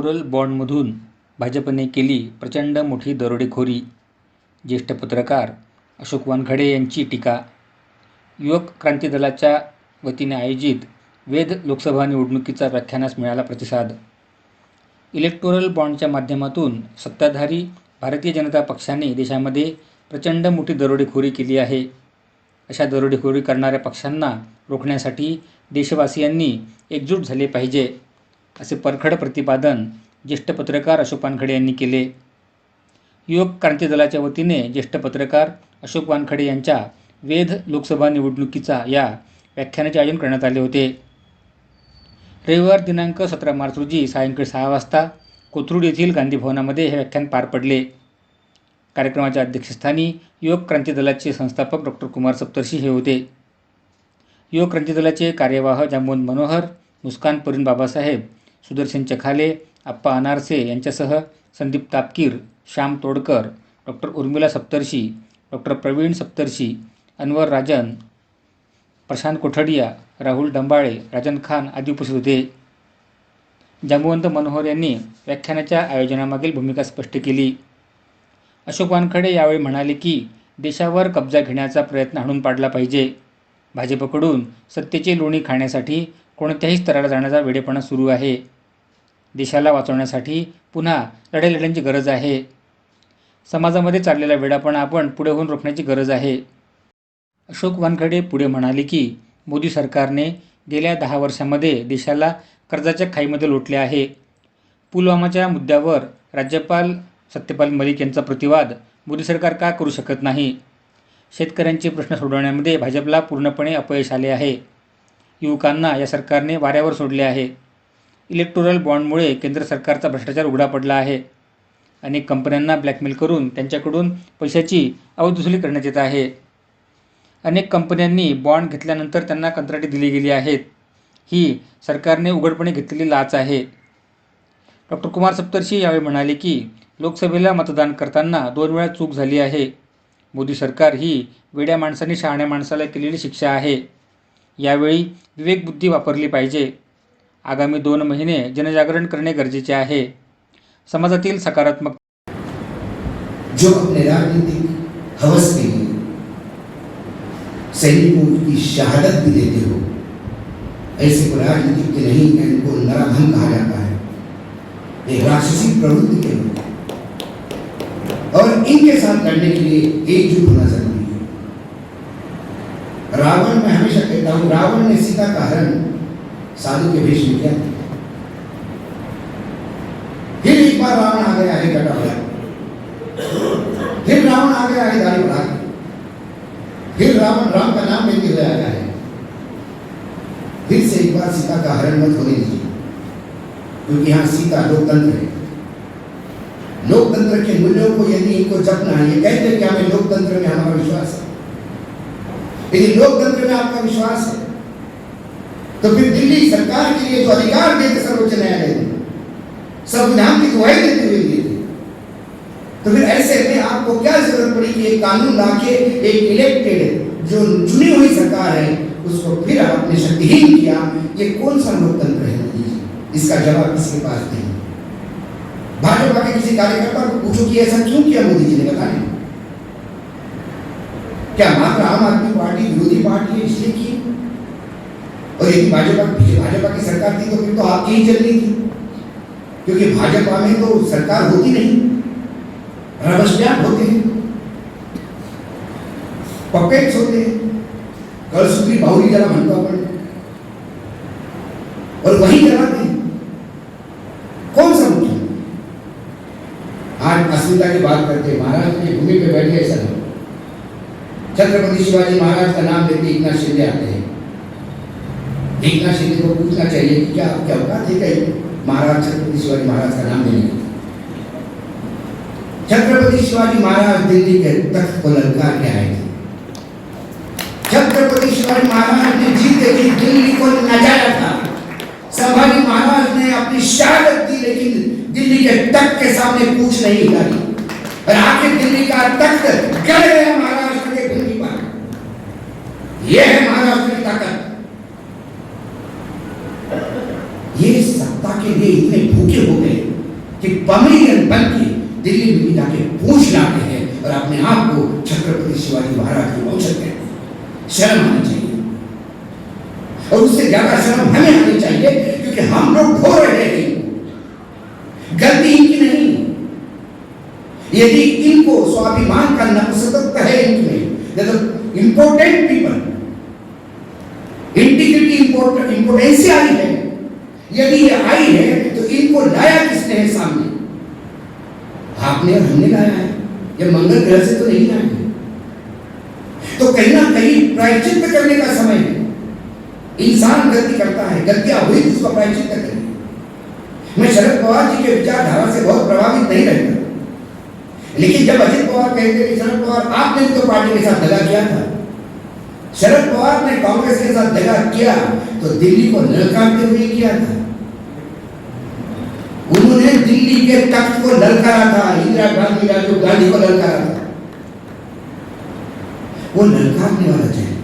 Electoral बॉन्डमधून भाजपने केली प्रचंड मोठी दरोडेखोरी. ज्येष्ठ पत्रकार अशोक वानखडे यांची टीका. युवक क्रांती दलाच्या वतीने आयोजित वेध लोकसभा निवडणुकीचा व्याख्यानास मिळाला प्रतिसाद. इलेक्टोरल बॉन्डच्या माध्यमातून सत्ताधारी भारतीय जनता पक्षाने देशामध्ये प्रचंड मोठी दरोडेखोरी केली आहे. अशा दरोडेखोरी करणाऱ्या पक्षांना रोखण्यासाठी देशवासियांनी एकजूट झाले पाहिजे, असे परखड प्रतिपादन ज्येष्ठ पत्रकार अशोक वानखडे यांनी केले. युवक क्रांती दलाच्या वतीने ज्येष्ठ पत्रकार अशोक वानखडे यांच्या वेध लोकसभा निवडणुकीचा या व्याख्यानाचे आयोजन करण्यात आले होते. रविवार दिनांक 17 मार्च रोजी सायंकाळी 6 वाजता कोथरूड येथील गांधी भवनामध्ये हे व्याख्यान पार पडले. कार्यक्रमाच्या अध्यक्षस्थानी युवक क्रांती दलाचे संस्थापक डॉ. कुमार सप्तर्षी हे होते. युवक क्रांती दलाचे कार्यवाह जांबुवंत मनोहर, मुस्कान परवीन बाबासाहेब, सुदर्शन चखाले, आप्पा अनारसे यांच्यासह संदीप तापकीर, श्याम तोडकर, डॉ. उर्मिला सप्तर्षी, डॉ. प्रवीण सप्तर्षी, अनवर राजन, प्रशांत कोठडिया, राहुल डंबाळे, राजन खान आदी उपस्थित होते. जांबुवंत मनोहर यांनी व्याख्यानाच्या आयोजनामागील भूमिका स्पष्ट केली. अशोक वानखडे यावेळी म्हणाले की देशावर कब्जा घेण्याचा प्रयत्न हाणून पाडला पाहिजे. भाजपकडून सत्तेचे लोणी खाण्यासाठी कोणत्याही स्तराला जाण्याचा वेडेपणा सुरू आहे. देशाला वाचवण्यासाठी पुन्हा लढाई लढण्याची गरज आहे. समाजामध्ये चाललेला वेडापणा आपण पुढे होऊन रोखण्याची गरज आहे. अशोक वानखडे पुढे म्हणाले की मोदी सरकारने गेल्या 10 वर्षांमध्ये देशाला कर्जाच्या खाईमध्ये लोटले आहे. पुलवामाच्या मुद्द्यावर राज्यपाल सत्यपाल मलिक यांचा प्रतिवाद मोदी सरकार का करू शकत नाही. शेतकऱ्यांचे प्रश्न सोडवण्यामध्ये भाजपला पूर्णपणे अपयश आले आहे. युवकांना या सरकारने वाऱ्यावर सोडले आहे. इलेक्टोरल बॉन्डमुळे केंद्र सरकारचा भ्रष्टाचार उघडा पडला आहे. अनेक कंपन्यांना ब्लॅकमेल करून त्यांच्याकडून पैशाची अवैध वसुली करण्यात येत आहे. अनेक कंपन्यांनी बॉन्ड घेतल्यानंतर त्यांना कंत्राटे दिली गेली आहेत. ही सरकारने उघडपणे घेतलेली लाच आहे. डॉ. कुमार सप्तर्षी यावेळी म्हणाले की लोकसभेला मतदान करताना 2 वेळा चूक झाली आहे. मोदी सरकार ही वेड्या माणसांनी शहाण्या माणसाला केलेली शिक्षा आहे. यावेळी विवेकबुद्धी वापरली पाहिजे. आगामी 2 महिने जनजागरण करणे गरजेचे आहे. समाजातील सकारात्मक जो अपने राजनीतिक हवस के लिए सैनिकों की शहादत भी देते हो, ऐसे को राजनीतिक के नहीं, इनको नराधम कहा जाता है. एक राक्षसी प्रवृत्ति के लोग और इनके साथ लड़ने के लिए एकजुट होना जरूरी है. रावण, मैं हमेशा कहता हूं, रावण ने सीता का हरण साधु के भेष में किया. फिर एक बार रावण आ गया है गटा भरा, फिर रावण आ गया है दाढ़ी बढ़ा के, फिर रावण राम का नाम लेते हुए आया है. फिर से एक बार सीता का हरण मत होने दीजिए, क्योंकि यहाँ सीता लोकतंत्र है. लोकतंत्र के मूल्यों को यदि इनको जपना है, ये कहते हैं कि हमें लोकतंत्र में हमारा विश्वास है. यदि लोकतंत्र में आपका विश्वास है तो फिर दिल्ली सरकार के लिए जो अधिकार देते सर्वोच्च न्यायालय ने, संविधान की दुहाई देते हुए दिए थे, तो फिर ऐसे में आपको क्या जरूरत पड़ी कि एक कानून लाके एक इलेक्टेड जो चुनी हुई सरकार है उसको फिर आपने शक्तिहीन किया. ये कौन सा लोकतंत्र है मोदी जी? इसका जवाब किसके पास नहीं. भाजपा के किसी कार्यकर्ता को पूछो कि ऐसा क्यों किया मोदी जी ने, बताएं. क्या मात्र आम आदमी पार्टी विरोधी पार्टी है इसलिए की? और यदि भाजपा की सरकार थी तो फिर तो आपकी ही चल रही थी, क्योंकि भाजपा में तो सरकार होती नहीं, रबर स्टैम्प होते हैं, पपेट्स होते हैं, कलसूत्री बाहुली जरा म्हणतो आपण, और वही चलाते हैं. कौन सा मुख्य? आज अस्मिता की बात करते हैं, महाराष्ट्र की भूमि पे बैठे ऐसा नहीं. छत्रपति शिवाजी महाराज का नाम लेते एकनाथ शिंदे आते हैं. एकनाथ शिंदे को पूछना चाहिए कि क्या आपकी औकात है क्या महाराज छत्रपति शिवाजी महाराज का नाम लेने की? छत्रपति शिवाजी महाराज दिल्ली के तख्त को ललकार के आए थे. छत्रपति शिवाजी महाराज ने जीते जी दिल्ली को नचाया था. संभाजी महाराज ने अपनी शहादत दी, लेकिन दिल्ली के तख्त के सामने पूछ नहीं हिलाई. और आखिर दिल्ली का तख्त गड़ गया महाराष्ट्र के भूमि पर. यह है महाराष्ट्र की ताकत. ये सत्ता के लिए इतने भूखे हो गए चिल्लाते हैं और अपने आप को छत्रपति शिवाजी महाराज के वंशज कहते हैं। शर्म आनी चाहिए, और उससे ज्यादा शर्म हमें आनी चाहिए, क्योंकि हम लोग ढो रहे हैं। गलती इनकी नहीं। यदि इनको स्वाभिमान का नपुंसकत्व है इनमें, इंपोर्टेंट पीपल, इंटीग्रिटी इंपोर्टेंस आई है, यदि ये आई है तो इनको लाया किसने है सामने? आपने और हमने लाया है। ये मंगल ग्रह से तो नहीं लाए हैं। तो कहीं ना कहीं प्रायश्चित करने का समय है। इंसान गलती करता है, गलतियां हुई तो उसका प्रायश्चित करें। मैं शरद पवार जी के विचारधारा से बहुत प्रभावित नहीं रहता, लेकिन जब अजित पवार कहते कि शरद पवार आपने भी तो पार्टी के साथ दगा किया था, शरद पवार ने कांग्रेस के साथ दगा किया तो दिल्ली को ललकारते हुए किया था। उन्होंने दिल्ली के तख्त को ललकारा था, इंदिरा गांधी, राजीव गांधी को ललकारा था। वो ललकारने वाला चाहिए।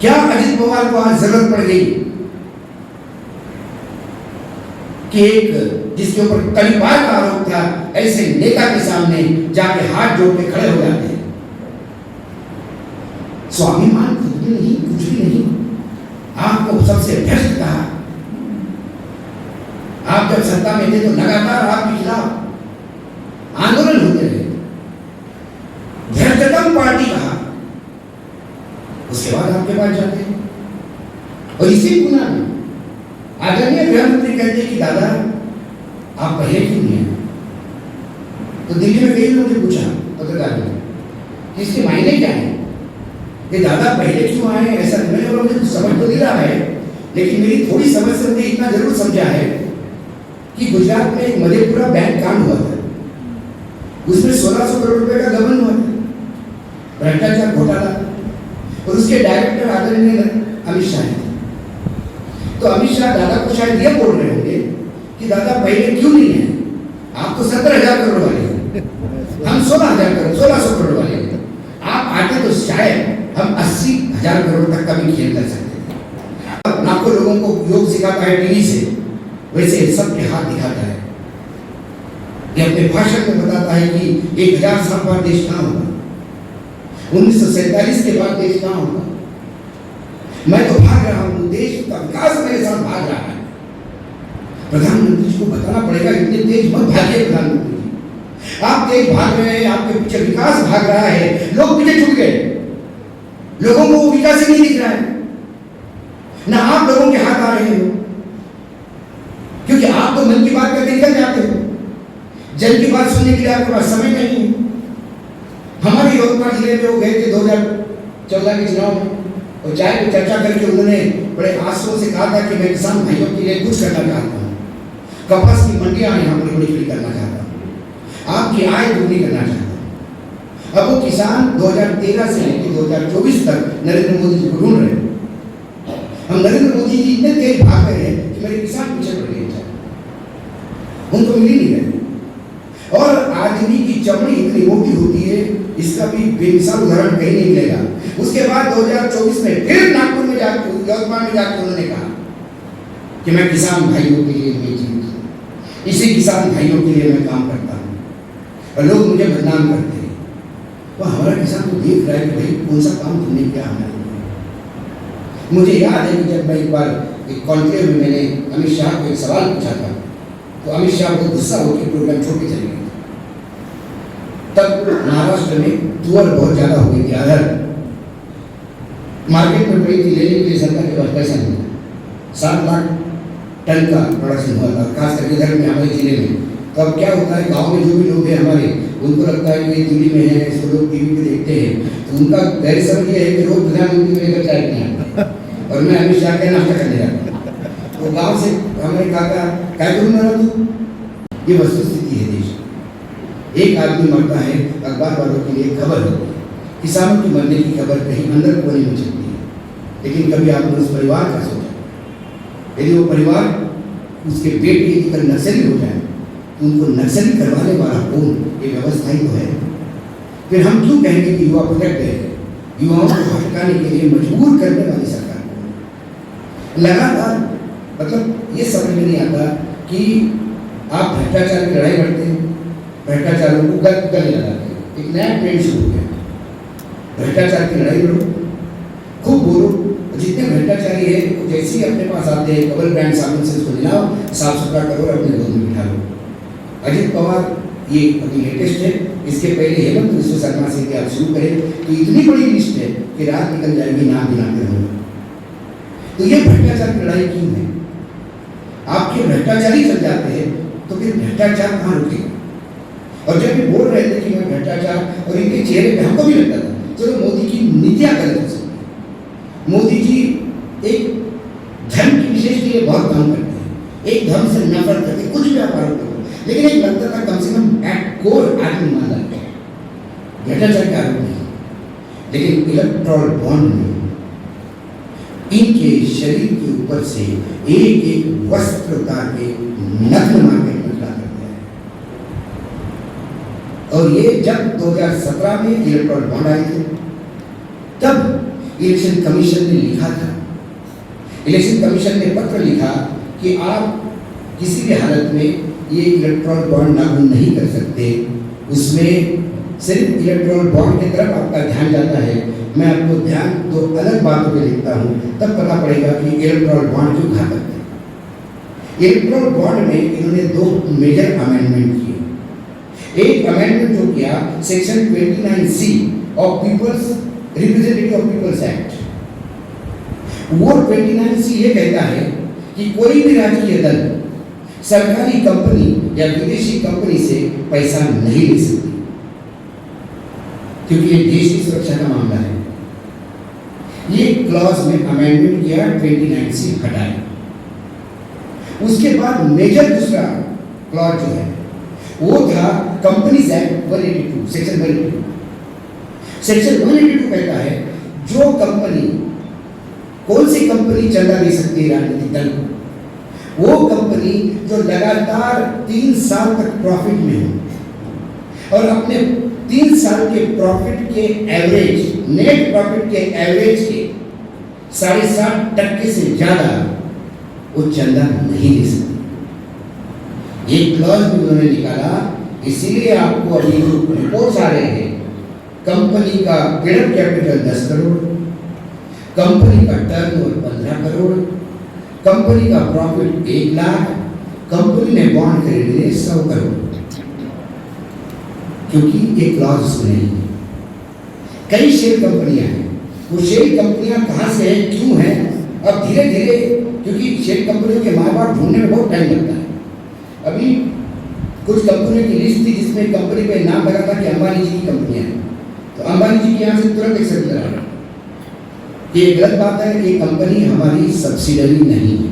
क्या अजित पवार को आज जरूरत पड़ गई कि एक जिसके ऊपर तलवार का आरोप था, ऐसे नेता के सामने जाके हाथ जोड़ के खड़े हो जाते हैं? स्वाभिमान कुछ भी नहीं, कुछ भी नहीं। आपको सबसे भ्रष्ट कहा। आप जब सत्ता में थे तो लगातार आपके खिलाफ आंदोलन होते रहे, भ्रष्टतम पार्टी कहा। उसके बाद आपके पास जाते हैं और इसी गुना में आदरणीय गृहमंत्री कहते हैं कि दादा आप पहले क्यों नहीं आए? तो दिल्ली में कई लोगों ने पूछा पत्रकारों ने, इसके मायने क्या है कि दादा पहले क्यों आए? ऐसा मैंने बोला मुझे समझ तो नहीं रहा है, लेकिन मेरी थोड़ी समझ से मुझे इतना जरूर समझा है कि गुजरात में एक मधेपुरा बैंक कांड हुआ था, उसमें 1600 करोड़ रुपए का गबन हुआ था, भ्रष्टाचार घोटाला, और उसके डायरेक्टर आदरणीय अमित शाह थे। तो अमित शाह दादा को शायद यह बोल रहे होंगे कि दादा पहले क्यों नहीं है? आप तो 17,000 करोड़ वाले हैं, हम 16,000 करोड़ 1600 करोड़ वाले हैं। आप आते तो शायद हम 80,000 करोड़ तक का भी खेल कर सकते थे। लाखों लोगों को योग सिखाता है टीवी से, वैसे सबके हाथ दिखाता है। ये अपने भाषण में बताता है कि 1000 साल बाद देश कहाँ होगा, 1947 के बाद देश कहाँ होगा। मैं तो भाग रहा हूँ, देश का विकास मेरे साथ भाग रहा है। प्रधानमंत्री जी को बताना पड़ेगा, इतने तेज मत भागिए प्रधानमंत्री जी। आप तेज भाग रहे हैं, आपके पीछे विकास भाग रहा है, लोग पीछे छूट गए, लोगों को विकास ही नहीं दिख रहा है, ना आप लोगों के हाथ आ रहे हो, क्योंकि आप तो मन की बात करके निकल जाते हो। जन की बात सुनने के लिए आपके पास समय नहीं है। हमारे यवतमाल जिले में वो गए थे 2014 के चुनाव में, और चाय पे चर्चा करके उन्होंने बड़े आंसुओं से कहा था कि मैं किसान भाइयों के लिए कुछ करना चाहता हूँ, कपास की मंडियां यहाँ बड़ी बड़ी करना चाहता हूँ, आपकी आय दुगनी करना चाहता हूँ। अब वो किसान 2013 से लेकर 2024 तक नरेंद्र मोदी जी को ढूंढ रहे हैं। हम नरेंद्र मोदी जी इतने तेज भाग रहे हैं कि मेरे किसान पीछे पड़ गए, उनको मिल ही नहीं रहे। और आदमी की चमड़ी इतनी मोटी होती है, इसका भी बेमिसाल उदाहरण कहीं नहीं मिलेगा। उसके बाद 2024 में फिर नागपुर में जाकर, यवतमाल में जाकर उन्होंने कहा कि मैं किसान भाइयों के लिए जीवित हूँ, इसी किसान भाइयों के लिए मैं काम करता हूँ, और लोग मुझे बदनाम करते हैं। तो हमारा किसान तो देख रहा है कि भाई कौन सा काम तुमने किया हमारे लिए। मुझे याद है कि जब मैं एक बार एक कॉन्क्लेव में मैंने अमित शाह को एक सवाल पूछा था, तो अमित शाह बहुत गुस्सा होकर प्रोग्राम छोड़ के चले गए। तब महाराष्ट्र में तुअर बहुत ज्यादा हो गई थी, अदर मार्केट में पड़ी थी, लेने के लिए सरकार के पास पैसा नहीं था। 7 लाख टन का प्रोडक्शन हुआ था, खास करके इधर में हमारे जिले में। तो अब क्या होता है, गांव में जो भी लोग हैं हमारे, उनको लगता है कि दिल्ली में है, इसको लोग टीवी पे देखते हैं, तो उनका गैर समझ ये है कि रोज प्रधानमंत्री को लेकर चाय पीने आता और मैं अमित शाह के नाश्ता करने जाता हूँ। तो गाँव से हमारे काका क्या करूँगा तू, ये वस्तुस्थिति है देश। एक आदमी मरता है, अखबार वालों के लिए खबर होती है, किसानों की मरने की खबर कहीं अंदर कोने में चलती है, लेकिन कभी आपने उस परिवार का सोचा? यदि वो परिवार, उसके पेट की अगर नक्सली हो जाए तो उनको नक्सली करवाने वाला कौन? ये व्यवस्था ही तो है। फिर हम क्यों कहेंगे कि युवा प्रोटेक्ट है? युवाओं को भटकाने के लिए मजबूर करने वाली सरकार कौन? लगातार मतलब ये समझ में नहीं आता कि आप भ्रष्टाचार की लड़ाई लड़ते हैं, भ्रष्टाचारियों को गले लगाते हैं। एक नया ट्रेंड शुरू हो गया, भ्रष्टाचार की लड़ाई लड़ो, खूब बोलो। जितने भ्रष्टाचारी है जैसे ही अपने पास आते हैं कमल ब्रांड साबुन से उसको मिलाओ, साफ सुथरा करो और अपने गोद में बिठा लो। अजित पवार ये अभी लेटेस्ट है, इसके पहले हेमंत विश्व शर्मा से आप शुरू करें तो इतनी बड़ी लिस्ट है कि रात निकल जाएगी नाम गिनाते रहोगे। तो ये भ्रष्टाचार की लड़ाई क्यों है? आपके भ्रष्टाचारी चल जाते हैं तो फिर भ्रष्टाचार कहाँ रुकेगा? और जब ये बोल रहे थे कि मैं भ्रष्टाचार, और इनके चेहरे पे हमको भी लगता था चलो मोदी की नीतियाँ गलत हो सकती है, मोदी जी एक धर्म की विशेष के लिए बहुत काम करते हैं, एक धर्म से नफरत करते, कुछ भी आप आरोप करो, लेकिन एक लगता था कम से कम एट कोर आदमी ईमानदार है, भ्रष्टाचार का आरोप नहीं। लेकिन इलेक्ट्रॉल बॉन्ड में इनके शरीर के ऊपर से एक एक वस्त्र उतार के नग्न मार्केट में खड़ा कर दिया है। और ये जब 2017 में इलेक्ट्रॉल बॉन्ड आए थे तब इलेक्शन कमीशन ने लिखा था, इलेक्शन कमीशन ने पत्र लिखा कि आप किसी भी हालत में ये इलेक्ट्रॉल बॉन्ड लागू नहीं कर सकते। उसमें सिर्फ इलेक्ट्रॉल बॉन्ड की तरफ आपका ध्यान जाता है। मैं आपको ध्यान दो अलग बातों पे लिखता हूँ, तब पता पड़ेगा कि इलेक्ट्रॉल बॉन्ड क्यों घातक है। इलेक्ट्रॉल बॉन्ड में इन्होंने दो मेजर अमेंडमेंट किए। एक अमेंडमेंट जो किया section 29C of people's representative of people's act, वो 29C ये कहता है कि कोई भी राजकीय दल सरकारी कंपनी या विदेशी कंपनी से पैसा नहीं ले सकती, क्योंकि ये देश की सुरक्षा का मामला है। ये क्लॉज में अमेंडमेंट किया, 29C हटाया। उसके बाद मेजर दूसरा क्लॉज जो है वो था कंपनीज एक्ट 182, सेक्शन 182। सेक्शन 182 कहता है जो कंपनी, कौन सी कंपनी चंदा दे सकती है राजनीतिक दल को? वो कंपनी जो लगातार 3 साल तक प्रॉफिट में हो और अपने 3 साल के प्रॉफिट के एवरेज, नेट प्रॉफिट के एवरेज के 7.5% से ज्यादा वो चंदा नहीं दे सकती। एक क्लॉज भी उन्होंने निकाला, इसीलिए आपको अभी रिपोर्ट्स आ रहे हैं, कंपनी का पेड कैपिटल 10 करोड़, कंपनी का टर्नओवर 15 करोड़, कंपनी का प्रॉफिट 1 लाख, कंपनी ने बॉन्ड खरीदे 100 करोड़, क्योंकि ये क्लॉज उसमें नहीं है। कई शेयर कंपनियां हैं, वो शेयर कंपनियां कहाँ से हैं, क्यों हैं, अब धीरे धीरे, क्योंकि शेयर कंपनियों के माँ बाप ढूंढने में बहुत टाइम लगता है। अभी कुछ कंपनियों की लिस्ट थी जिसमें कंपनी पे नाम लगा था कि अंबानी जी की कंपनियां हैं, तो अंबानी जी के यहाँ से तुरंत एक सर्कुलर आ रहा। ये गलत बात है, ये कंपनी हमारी सब्सिडरी नहीं है।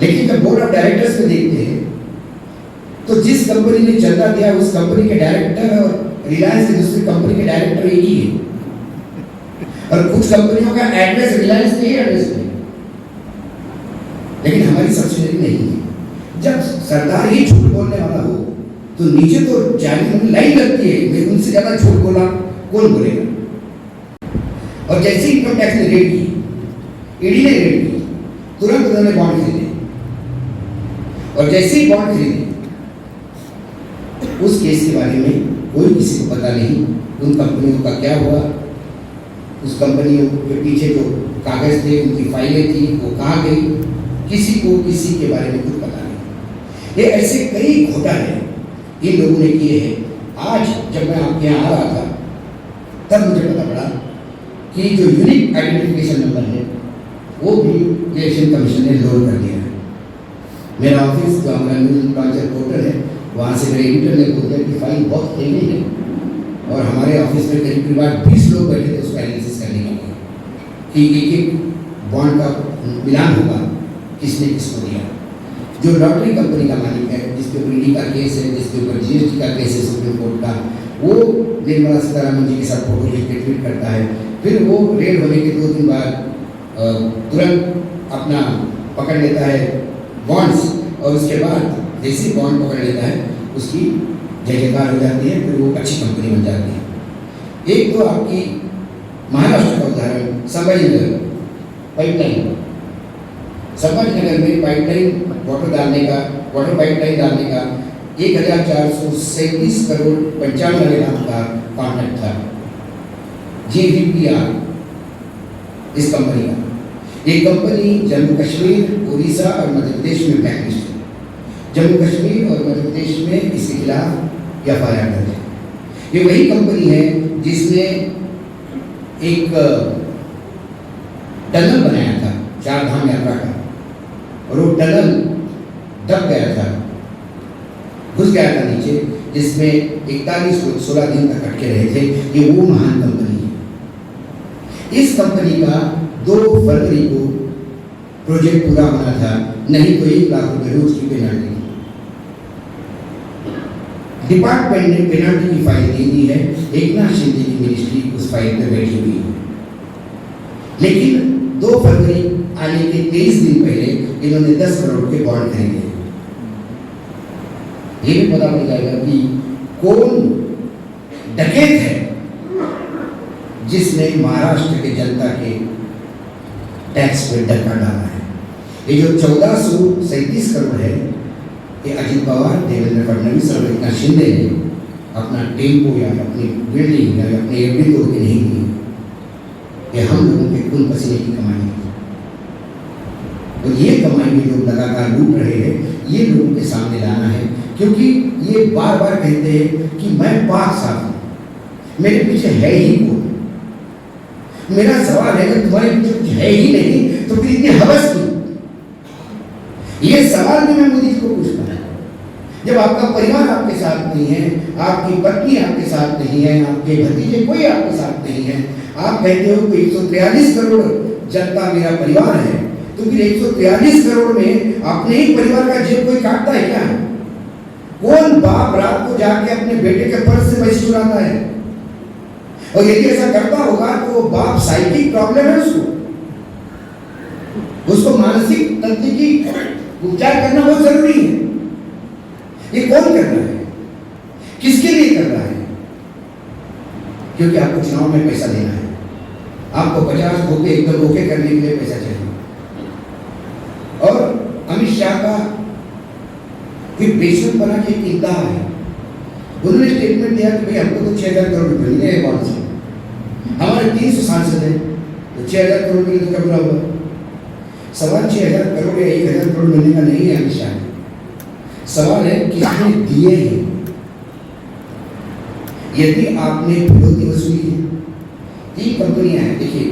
लेकिन जब बोर्ड ऑफ डायरेक्टर्स में देखते हैं तो जिस कंपनी ने चंदा दिया उस कंपनी के डायरेक्टर और रिलायंस की दूसरी कंपनी के डायरेक्टर एक ही है, और कुछ कंपनियों का एड्रेस रिलायंस के ही एड्रेस में, लेकिन हमारी सब्सिडरी नहीं है। जब सरकार ही झूठ बोलने वाला हो तो नीचे तो जारी लाइन लगती है, मैं उनसे ज्यादा झूठ बोला कौन बोलेगा। और जैसे इनकम टैक्स ने रेड की, ईडी ने रेड की, तुरंत उन्होंने बॉन्ड खरीदे, और जैसे ही बॉन्ड खरीदे उस केस के बारे में कोई किसी को पता नहीं, उन कंपनियों का क्या हुआ, उस कंपनियों के पीछे जो कागज थे, उनकी फाइलें थी, वो कहाँ गई, किसी को किसी के बारे में कुछ पता नहीं। ये ऐसे कई घोटाले इन लोगों ने किए हैं। आज जब मैं आपके यहाँ आ रहा था तब मुझे पता पड़ा कि जो यूनिक आइडेंटिफिकेशन नंबर है वो भी इलेक्शन कमीशन ने लोड कर दिया है। मेरा ऑफिस जो हमारा न्यूज लॉन्चर पोर्टल है, वहाँ से मेरे एडिटर ने बोल दिया कि फाइल बहुत हेवी है, और हमारे ऑफिस में करीब 20 लोग बैठे थे उसका एनालिसिस करने के लिए कि एक बॉन्ड का मिलान होगा, किसने किसको दिया। जो लॉटरी कंपनी का मालिक है, जिसके ऊपर ईडी का केस है, जिसके ऊपर जीएसटी का केस है सुप्रीम कोर्ट का, वो निर्मला सीतारमण जी के साथ फोटो खींच के ट्वीट करता है, फिर वो रेड होने के 2 दिन बाद तुरंत अपना पकड़ लेता है बॉन्ड्स, और उसके बाद जैसे बॉन्ड पकड़ लेता है उसकी जय जयकार हो जाती है, फिर वो अच्छी कंपनी बन जाती है। एक तो आपकी महाराष्ट्र का उदाहरण संभाजीनगर पाइपलाइन, संभाजीनगर में पाइपलाइन वाटर पाइपलाइन डालने का 1437 करोड़ 95 लाख का कॉन्ट्रैक्ट था JVPR इस कंपनी का। ये कंपनी जम्मू कश्मीर, उड़ीसा और मध्य प्रदेश में ब्लैकलिस्ट है। जम्मू कश्मीर और मध्य प्रदेश में इसके खिलाफ FIR दर्ज है। ये वही कंपनी है जिसने एक टनल बनाया था चार धाम यात्रा का, और वो टनल दब गया था, घुस गया था नीचे, जिसमें 41 लोग 16 दिन तक अटके रहे थे। ये वो महान कंपनी है। इस कंपनी का 2 फरवरी को प्रोजेक्ट पूरा होना था, नहीं तो 1 लाख रुपए रोज की पेनल्टी। डिपार्टमेंट ने पेनल्टी की फाइल दे दी है। एकनाथ शिंदे की मिनिस्ट्री उस फाइल पर बैठी हुई है, लेकिन 2 फरवरी आने के 23 दिन पहले इन्होंने 10 करोड़ के बॉन्ड खरीदे। ये भी पता पड़ जाएगा कि कौन डकैत है जिसने महाराष्ट्र के जनता के टैक्स पे डका डाला है। ये जो 1437 करोड़ है, ये अजित पवार, देवेंद्र फडणवीस और एकनाथ शिंदे ने अपना टेम्पो या अपनी बिल्डिंग या अपने एफडी तोड़ के नहीं दी, ये हम लोगों के खून पसीने की कमाई है। तो ये कमाई में जो लगातार लूट रहे हैं, ये लोगों के सामने लाना है, क्योंकि ये बार बार कहते हैं कि मैं पाक साफ हूँ, मेरे पीछे है ही कौन। मेरा सवाल है कि तुम्हारे पीछे कुछ है ही नहीं तो फिर इतनी हवस क्यों? ये सवाल भी मैं मोदी जी को पूछता हूँ। जब आपका परिवार आपके साथ नहीं है, आपकी पत्नी आपके साथ नहीं है, आपके भतीजे कोई आपके साथ नहीं है, आप कहते हो कि 143 करोड़ जनता मेरा परिवार है, तो फिर 143 करोड़ में अपने ही परिवार का जेब कोई काटता है क्या? कौन बाप रात को जाके अपने बेटे के पर्स से पैसे चुराता है? और यदि ऐसा करता होगा तो वो बाप साइकिक प्रॉब्लम है, उसको मानसिक तंत्रिकी उपचार करना बहुत जरूरी है। ये कौन कर रहा है, किसके लिए कर रहा है? क्योंकि आपको चुनाव में पैसा देना है, आपको 50 धोखे एकदम धोखे करने के लिए पैसा चाहिए। और अमित शाह का फिर बेशक बना के कितना है, उन्होंने स्टेटमेंट दिया कि भाई हमको तो 6000 करोड़ रुपए मिले हैं बॉन्ड से, हमारे 300 सांसद हैं, तो 6000 करोड़ मिले तो क्या बुरा हुआ? सवाल 6000 करोड़ या 1000 करोड़ मिलने का नहीं है अमित शाह, सवाल है किसने दिए हैं। यदि आपने फिरौती वसूली है, 3 कंपनियां हैं, देखिए